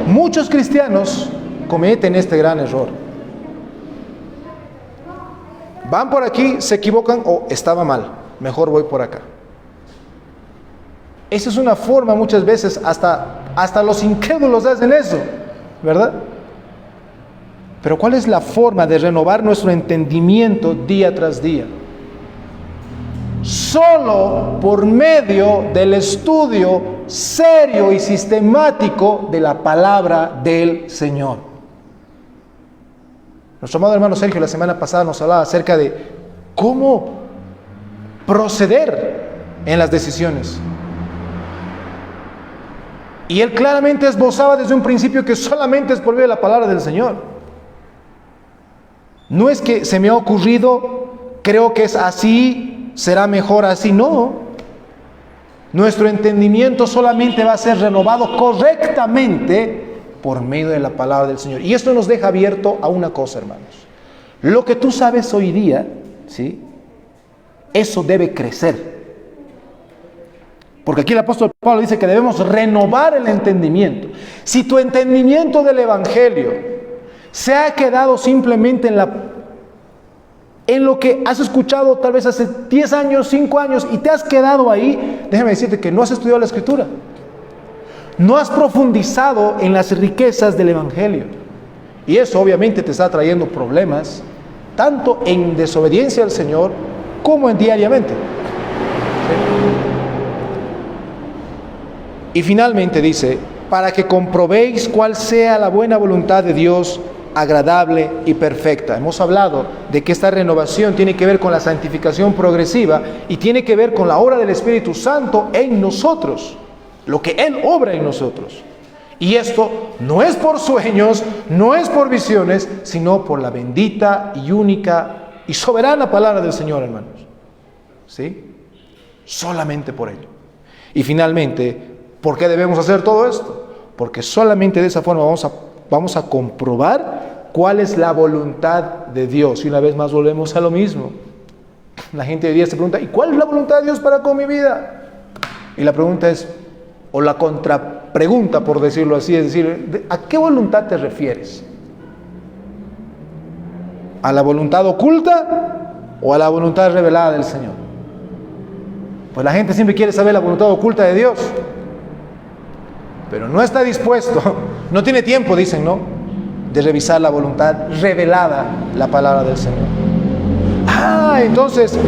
Muchos cristianos cometen este gran error. Van por aquí, se equivocan o estaba mal, mejor voy por acá. Esa es una forma, muchas veces, hasta los incrédulos hacen eso, ¿verdad? Pero ¿cuál es la forma de renovar nuestro entendimiento día tras día? Solo por medio del estudio serio y sistemático de la palabra del Señor. Nuestro amado hermano Sergio la semana pasada nos hablaba acerca de cómo proceder en las decisiones. Y él claramente esbozaba desde un principio que solamente es por medio de la palabra del Señor. No es que se me ha ocurrido, creo que es así, será mejor así, no. Nuestro entendimiento solamente va a ser renovado correctamente por medio de la palabra del Señor. Y esto nos deja abierto a una cosa, hermanos. Lo que tú sabes hoy día, ¿sí? Eso debe crecer. Porque aquí el apóstol Pablo dice que debemos renovar el entendimiento. Si tu entendimiento del Evangelio se ha quedado simplemente en lo que has escuchado tal vez hace 10 años, 5 años, y te has quedado ahí, déjame decirte que no has estudiado la Escritura. No has profundizado en las riquezas del Evangelio. Y eso obviamente te está trayendo problemas, tanto en desobediencia al Señor como en diariamente. ¿Sí? Y finalmente dice, para que comprobéis cuál sea la buena voluntad de Dios, agradable y perfecta. Hemos hablado de que esta renovación tiene que ver con la santificación progresiva y tiene que ver con la obra del Espíritu Santo en nosotros, lo que Él obra en nosotros. Y esto no es por sueños, no es por visiones, sino por la bendita y única y soberana palabra del Señor, hermanos. ¿Sí? Solamente por ello. Y finalmente, ¿por qué debemos hacer todo esto? Porque solamente de esa forma vamos a comprobar cuál es la voluntad de Dios. Y una vez más volvemos a lo mismo. La gente hoy día se pregunta, ¿y cuál es la voluntad de Dios para con mi vida? Y la pregunta es, o la pregunta, por decirlo así, es decir, ¿a qué voluntad te refieres? ¿A la voluntad oculta o a la voluntad revelada del Señor? Pues la gente siempre quiere saber la voluntad oculta de Dios, pero no está dispuesto, no tiene tiempo, dicen, ¿no?, de revisar la voluntad revelada, la palabra del Señor. Entonces,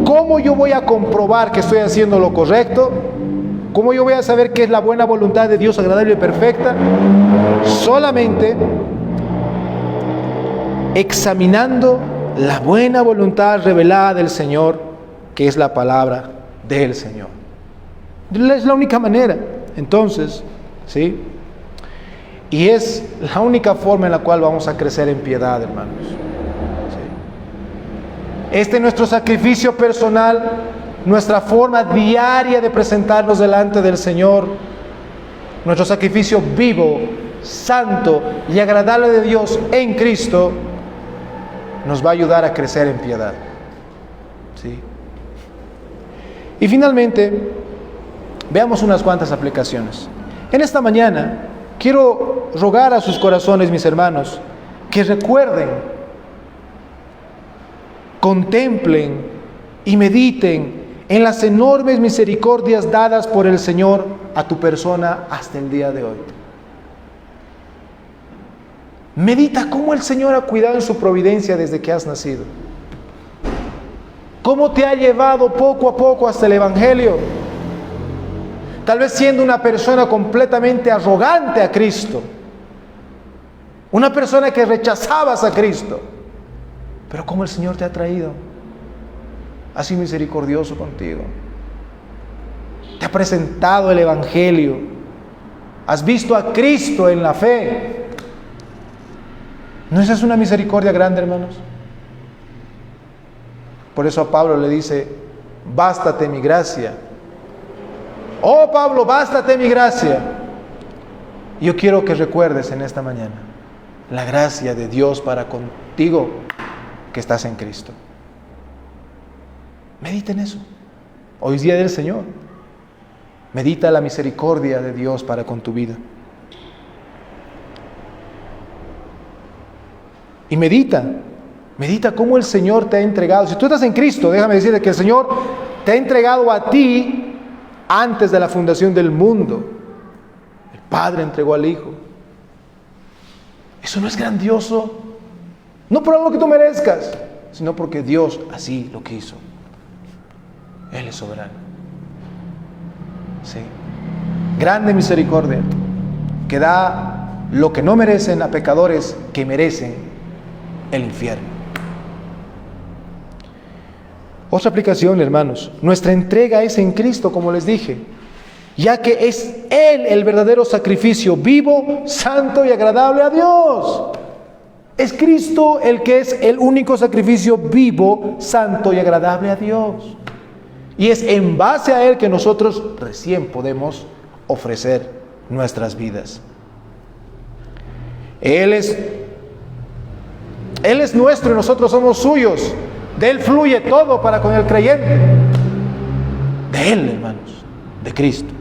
¿cómo yo voy a comprobar que estoy haciendo lo correcto? ¿Cómo yo voy a saber qué es la buena voluntad de Dios, agradable y perfecta? Solamente examinando la buena voluntad revelada del Señor, que es la palabra del Señor. Es la única manera. Entonces, ¿sí? Y es la única forma en la cual vamos a crecer en piedad, hermanos. ¿Sí? Este es nuestro sacrificio personal, nuestra forma diaria de presentarnos delante del Señor, nuestro sacrificio vivo, santo y agradable de Dios en Cristo, nos va a ayudar a crecer en piedad. ¿Sí? Y finalmente, veamos unas cuantas aplicaciones. En esta mañana, quiero rogar a sus corazones, mis hermanos, que recuerden, contemplen y mediten en las enormes misericordias dadas por el Señor a tu persona hasta el día de hoy. Medita cómo el Señor ha cuidado en su providencia desde que has nacido. Cómo te ha llevado poco a poco hasta el Evangelio. Tal vez siendo una persona completamente arrogante a Cristo. Una persona que rechazabas a Cristo. Pero cómo el Señor te ha traído. Ha sido misericordioso contigo. Te ha presentado el Evangelio. Has visto a Cristo en la fe. ¿No esa es una misericordia grande, hermanos? Por eso a Pablo le dice, bástate mi gracia. Oh Pablo, bástate mi gracia. Yo quiero que recuerdes en esta mañana la gracia de Dios para contigo que estás en Cristo. Medita en eso. Hoy es día del Señor. Medita la misericordia de Dios para con tu vida. Y medita cómo el Señor te ha entregado. Si tú estás en Cristo, déjame decirte que el Señor te ha entregado a ti antes de la fundación del mundo. El Padre entregó al Hijo. ¿Eso no es grandioso? No por algo que tú merezcas, sino porque Dios así lo quiso. Él es soberano. Sí. Grande misericordia, que da lo que no merecen a pecadores que merecen el infierno. Otra aplicación, hermanos, nuestra entrega es en Cristo, como les dije, ya que es Él el verdadero sacrificio vivo, santo y agradable a Dios. Es Cristo el que es el único sacrificio vivo, santo y agradable a Dios. Y es en base a Él que nosotros recién podemos ofrecer nuestras vidas. Él es nuestro y nosotros somos suyos. De Él fluye todo para con el creyente. De Él, hermanos, de Cristo.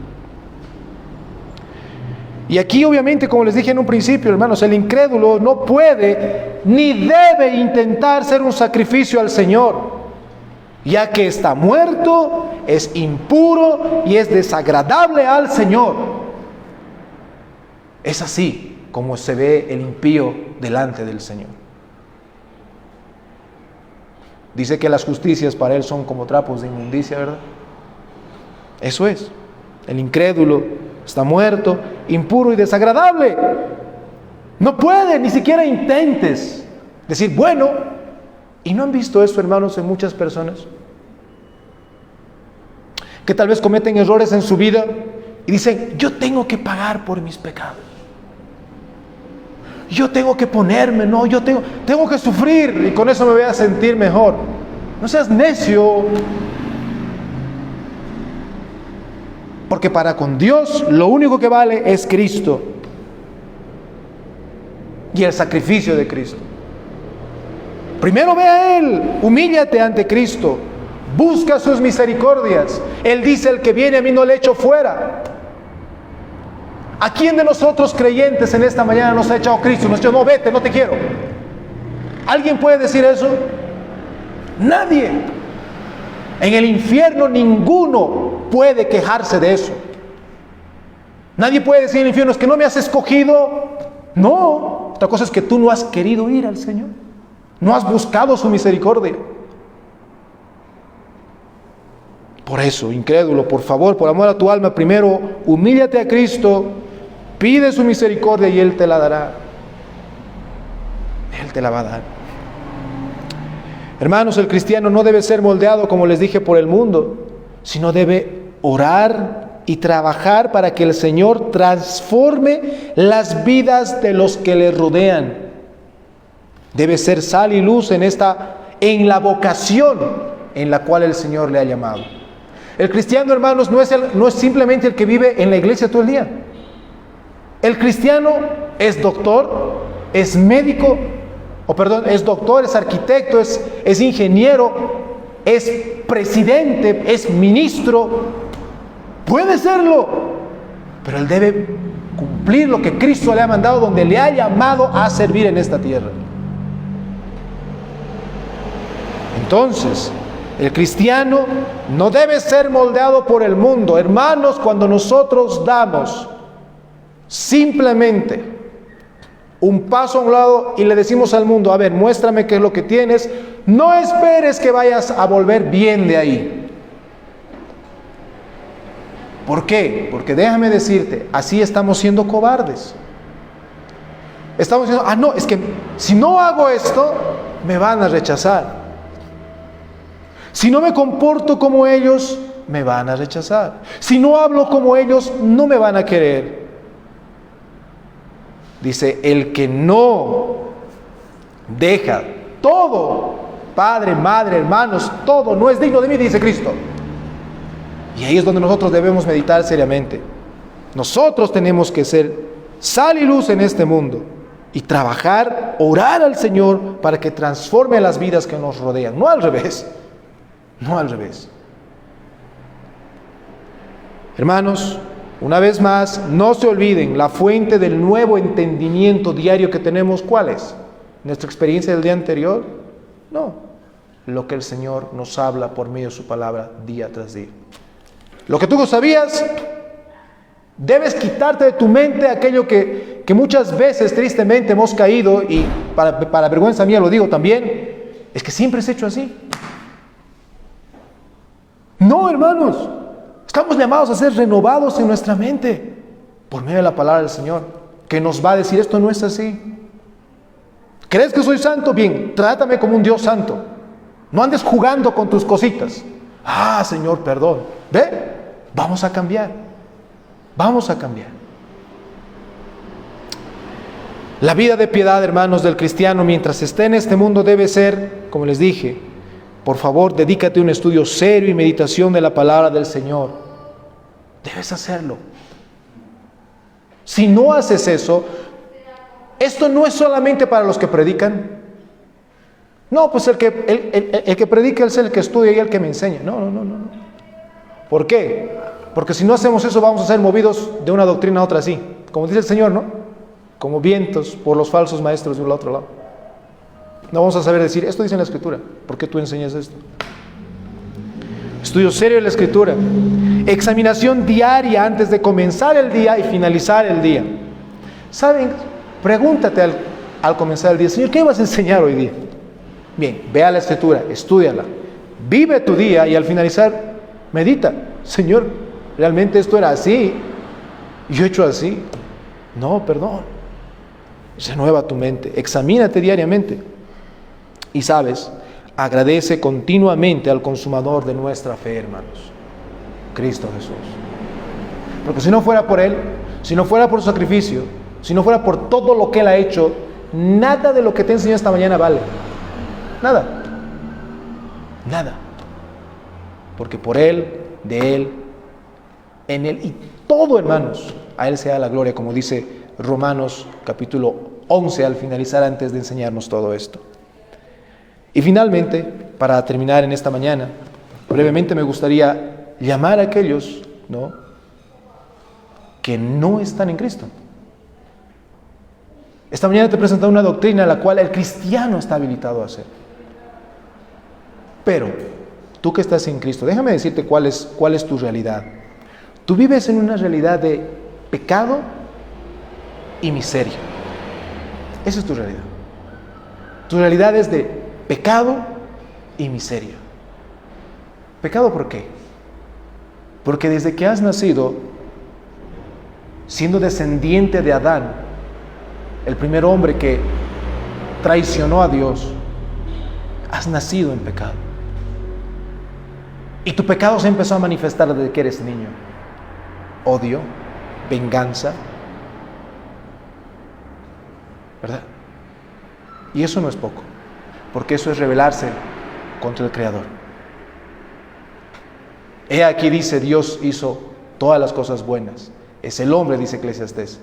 Y aquí obviamente, como les dije en un principio, hermanos, el incrédulo no puede ni debe intentar ser un sacrificio al Señor, ya que está muerto, es impuro y es desagradable al Señor. Es así como se ve el impío delante del Señor. Dice que las justicias para Él son como trapos de inmundicia, ¿verdad? Eso es. El incrédulo está muerto, impuro y desagradable. No puede, ni siquiera intentes decir, bueno, ¿y no han visto eso, hermanos, en muchas personas? Que tal vez cometen errores en su vida y dicen, yo tengo que pagar por mis pecados. Yo tengo que ponerme, no, yo tengo que sufrir y con eso me voy a sentir mejor. No seas necio. Porque para con Dios lo único que vale es Cristo y el sacrificio de Cristo. Primero ve a Él, humíllate ante Cristo, busca sus misericordias. Él dice, el que viene a mí no le echo fuera. ¿A quién de nosotros creyentes en esta mañana nos ha echado Cristo? Nos ha dicho, no, vete, no te quiero. ¿Alguien puede decir eso? Nadie. En el infierno ninguno puede quejarse de eso. Nadie puede decir en el infierno, es que no me has escogido. No, otra cosa es que tú no has querido ir al Señor. No has buscado su misericordia. Por eso, incrédulo, por favor, por amor a tu alma, primero humíllate a Cristo, pide su misericordia y Él te la dará. Él te la va a dar. Hermanos, el cristiano no debe ser moldeado, como les dije, por el mundo, sino debe orar y trabajar para que el Señor transforme las vidas de los que le rodean. Debe ser sal y luz en la vocación en la cual el Señor le ha llamado. El cristiano, hermanos, no es simplemente el que vive en la iglesia todo el día. El cristiano es doctor, es médico, es doctor, es arquitecto, es ingeniero, es presidente, es ministro. Puede serlo, pero él debe cumplir lo que Cristo le ha mandado, donde le ha llamado a servir en esta tierra. Entonces, el cristiano no debe ser moldeado por el mundo. Hermanos, cuando nosotros damos simplemente un paso a un lado y le decimos al mundo, a ver, muéstrame qué es lo que tienes, no esperes que vayas a volver bien de ahí. ¿Por qué? Porque déjame decirte, así estamos siendo cobardes. Estamos diciendo, no, es que si no hago esto, me van a rechazar. Si no me comporto como ellos, me van a rechazar. Si no hablo como ellos, no me van a querer. Dice, el que no deja todo, padre, madre, hermanos, todo, no es digno de mí, dice Cristo. Y ahí es donde nosotros debemos meditar seriamente. Nosotros tenemos que ser sal y luz en este mundo y trabajar, orar al Señor para que transforme las vidas que nos rodean. No al revés. No al revés. Hermanos, una vez más, no se olviden, la fuente del nuevo entendimiento diario que tenemos, ¿cuál es? ¿Nuestra experiencia del día anterior? No. Lo que el Señor nos habla por medio de su palabra día tras día. Lo que tú no sabías, debes quitarte de tu mente aquello que muchas veces tristemente hemos caído, y para vergüenza mía lo digo también, es que siempre es hecho así. No, hermanos, estamos llamados a ser renovados en nuestra mente por medio de la palabra del Señor, que nos va a decir, esto no es así. ¿Crees que soy santo? Bien, trátame como un Dios santo. No andes jugando con tus cositas. Señor, perdón. ¿Ve? Vamos a cambiar. Vamos a cambiar. La vida de piedad, hermanos, del cristiano mientras esté en este mundo debe ser, como les dije, por favor, dedícate a un estudio serio y meditación de la palabra del Señor. Debes hacerlo. Si no haces eso, esto no es solamente para los que predican. No, pues el que predica es el que estudia y el que me enseña. No. ¿Por qué? Porque si no hacemos eso, vamos a ser movidos de una doctrina a otra así. Como dice el Señor, ¿no? Como vientos por los falsos maestros de un otro lado. No vamos a saber decir, esto dice en la Escritura, ¿por qué tú enseñas esto? Estudio serio de la Escritura. Examinación diaria antes de comenzar el día y finalizar el día. ¿Saben? Pregúntate al comenzar el día, Señor, ¿qué vas a enseñar hoy día? Bien, ve a la Escritura, estúdiala, vive tu día y al finalizar, medita. Señor, ¿realmente esto era así? ¿Yo he hecho así? No, perdón. Renueva tu mente, examínate diariamente. Y sabes, agradece continuamente al consumador de nuestra fe, hermanos, Cristo Jesús. Porque si no fuera por Él, si no fuera por su sacrificio, si no fuera por todo lo que Él ha hecho, nada de lo que te enseñé esta mañana vale. Nada. Porque por Él, de Él, en Él y todo, hermanos, a Él sea la gloria, como dice Romanos capítulo 11 al finalizar, antes de enseñarnos todo esto. Y finalmente, para terminar en esta mañana, brevemente me gustaría llamar a aquellos, ¿no?, que no están en Cristo. Esta mañana te he presentado una doctrina la cual el cristiano está habilitado a hacer. Pero, tú que estás en Cristo, déjame decirte cuál es tu realidad. Tú vives en una realidad de pecado y miseria. Esa es tu realidad. Tu realidad es de pecado y miseria. ¿Pecado por qué? Porque desde que has nacido, siendo descendiente de Adán, el primer hombre que traicionó a Dios, has nacido en pecado. Y tu pecado se empezó a manifestar desde que eres niño. Odio, venganza, ¿verdad? Y eso no es poco, porque eso es rebelarse contra el Creador. He aquí dice, Dios hizo todas las cosas buenas. Es el hombre, dice Eclesiastés,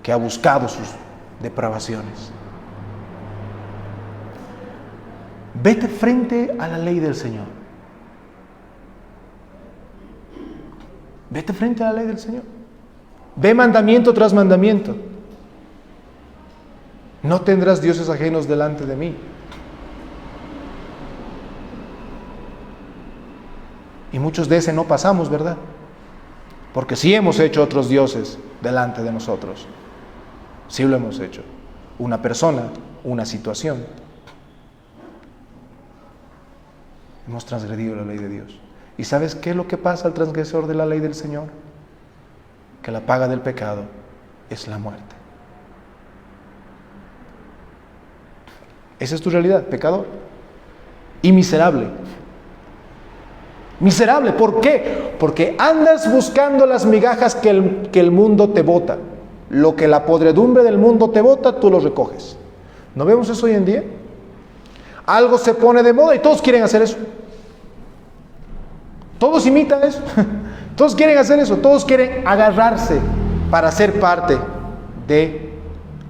que ha buscado sus depravaciones. Vete frente a la ley del Señor. Vete frente a la ley del Señor. Ve mandamiento tras mandamiento. No tendrás dioses ajenos delante de mí. Y muchos de ese no pasamos, ¿verdad? Porque sí hemos hecho otros dioses delante de nosotros. Sí lo hemos hecho. Una persona, una situación. Hemos transgredido la ley de Dios. ¿Y sabes qué es lo que pasa al transgresor de la ley del Señor? Que la paga del pecado es la muerte. Esa es tu realidad, pecador. Y miserable. Miserable, ¿por qué? Porque andas buscando las migajas que el mundo te bota. Lo que la podredumbre del mundo te bota, tú lo recoges. ¿No vemos eso hoy en día? Algo se pone de moda y todos quieren hacer eso. Todos imitan eso. Todos quieren hacer eso. Todos quieren agarrarse para ser parte de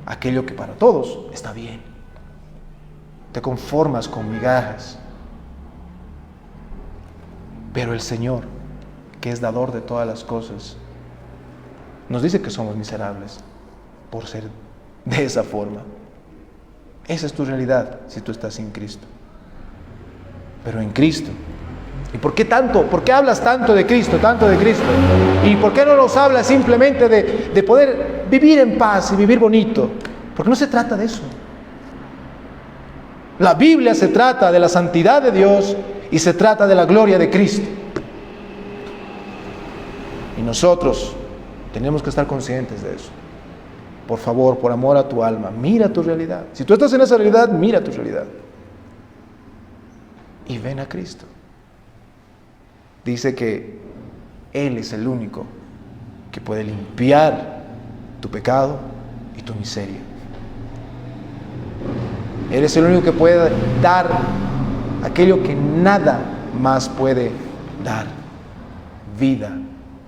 aquello que para todos está bien. Te conformas con migajas. Pero el Señor, que es dador de todas las cosas, nos dice que somos miserables por ser de esa forma. Esa es tu realidad si tú estás sin Cristo. Pero en Cristo. ¿Y por qué tanto? ¿Por qué hablas tanto de Cristo, tanto de Cristo? ¿Y por qué no nos hablas simplemente de poder vivir en paz y vivir bonito? Porque no se trata de eso. La Biblia se trata de la santidad de Dios y se trata de la gloria de Cristo. Y nosotros tenemos que estar conscientes de eso. Por favor, por amor a tu alma, mira tu realidad. Si tú estás en esa realidad, mira tu realidad. Y ven a Cristo. Dice que Él es el único que puede limpiar tu pecado y tu miseria. Él es el único que puede dar aquello que nada más puede dar: vida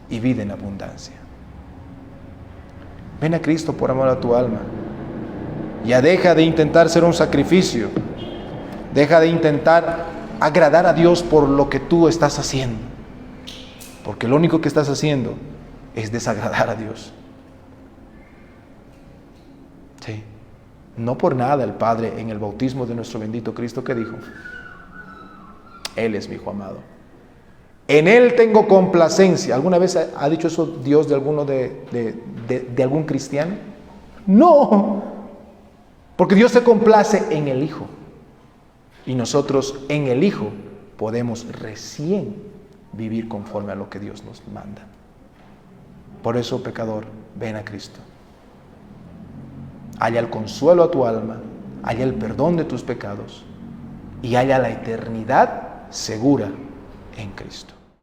y vida en abundancia. Ven a Cristo por amor a tu alma. Ya deja de intentar ser un sacrificio. Deja de intentar agradar a Dios por lo que tú estás haciendo. Porque lo único que estás haciendo es desagradar a Dios. Sí. No por nada el Padre en el bautismo de nuestro bendito Cristo, que dijo: Él es mi Hijo amado. En Él tengo complacencia. ¿Alguna vez ha dicho eso Dios de alguno de algún cristiano? No. Porque Dios se complace en el Hijo. Y nosotros en el Hijo podemos recién vivir conforme a lo que Dios nos manda. Por eso, pecador, ven a Cristo. Halla el consuelo a tu alma, halla el perdón de tus pecados y halla la eternidad segura en Cristo.